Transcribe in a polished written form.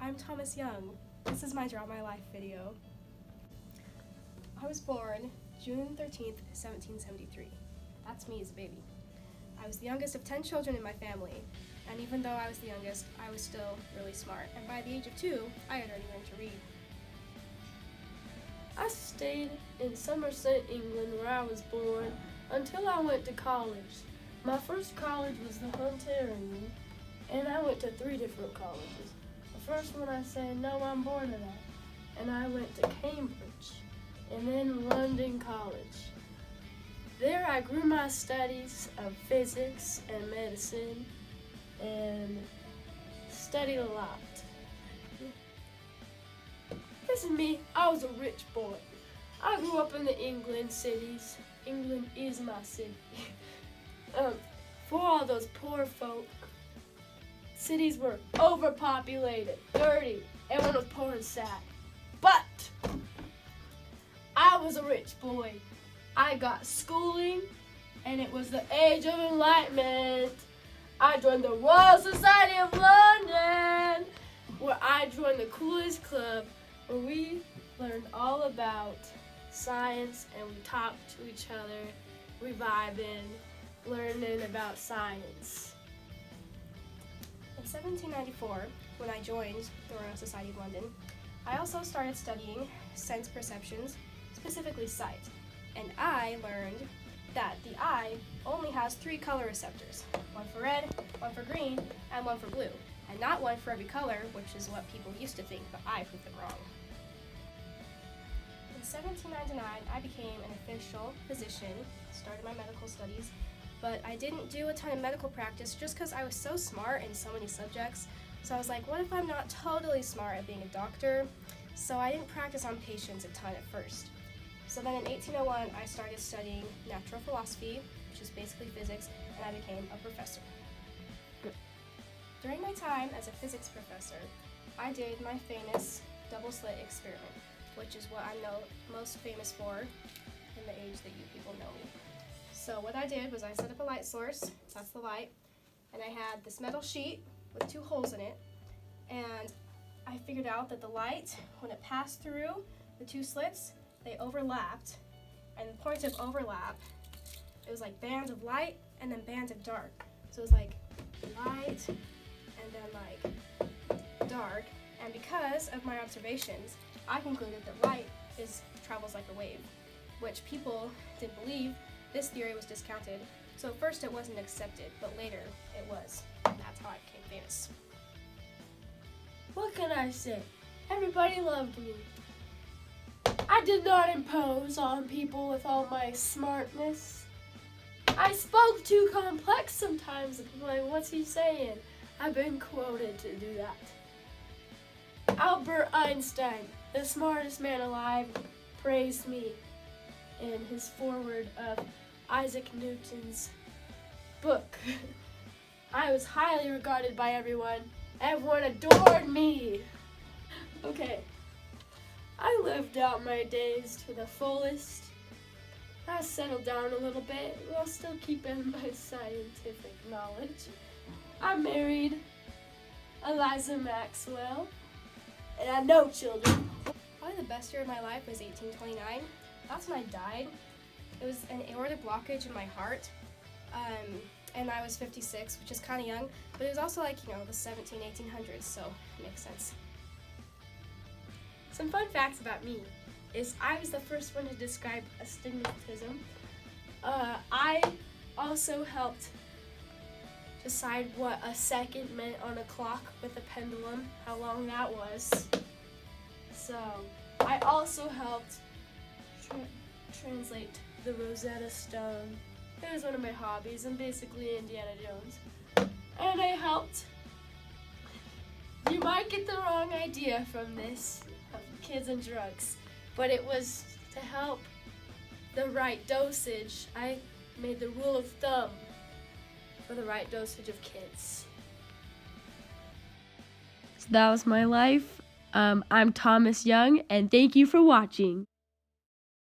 I'm Thomas Young. This is my Draw My Life video. I was born June 13th, 1773. That's me as a baby. I was the youngest of 10 children in my family, and even though I was the youngest, I was still really smart, and by the age of 2, I had already learned to read. I stayed in Somerset, England, where I was born, until I went to college. My first college was the Hunterian, and I went to 3 different colleges. The first one I said, no, I'm bored of that, and I went to Cambridge, and then London College. There I grew my studies of physics and medicine, and studied a lot. This is me. I was a rich boy. I grew up in the England cities. England is my city. For all those poor folk, cities were overpopulated, dirty, everyone was poor and sad. But I was a rich boy. I got schooling, and it was the age of enlightenment. I joined the Royal Society of London, where I joined the coolest club, where we learned all about science and we talked to each other, reviving, learning about science. In 1794, when I joined the Royal Society of London, I also started studying sense perceptions, specifically sight. And I learned that the eye only has 3 color receptors, one for red, one for green, and one for blue, and not one for every color, which is what people used to think, but I proved them wrong. In 1799, I became an official physician, started my medical studies, but I didn't do a ton of medical practice just because I was so smart in so many subjects. So I was like, what if I'm not totally smart at being a doctor? So I didn't practice on patients a ton at first. So then in 1801, I started studying natural philosophy, which is basically physics, and I became a professor. During my time as a physics professor, I did my famous double slit experiment, which is what I'm most famous for in the age that you people know me. So what I did was I set up a light source, that's the light, and I had this metal sheet with 2 holes in it, and I figured out that the light, when it passed through the 2 slits, they overlapped, and the point of overlap, it was like bands of light and then bands of dark. So it was like light and then like dark, and because of my observations, I concluded that light travels like a wave, which people didn't believe. This theory was discounted, so at first it wasn't accepted, but later it was, and that's how I became famous. What can I say? Everybody loved me. I did not impose on people with all my smartness. I spoke too complex sometimes, like, what's he saying? I've been quoted to do that. Albert Einstein, the smartest man alive, praised me in his foreword of Isaac Newton's book. I was highly regarded by everyone. Everyone adored me. Okay. I lived out my days to the fullest. I settled down a little bit while still keeping my scientific knowledge. I married Eliza Maxwell, and I had no children. Probably the best year of my life was 1829. That's when I died. It was an aortic blockage in my heart, and I was 56, which is kind of young, but it was also like, the 1800s, so it makes sense. Some fun facts about me is I was the first one to describe astigmatism. I also helped decide what a second meant on a clock with a pendulum, how long that was. So I also helped translate the Rosetta Stone. It was one of my hobbies. I'm basically Indiana Jones. And I helped. You might get the wrong idea from this, of kids and drugs, but it was to help the right dosage. I made the rule of thumb for the right dosage of kids. So that was my life. I'm Thomas Young, and thank you for watching.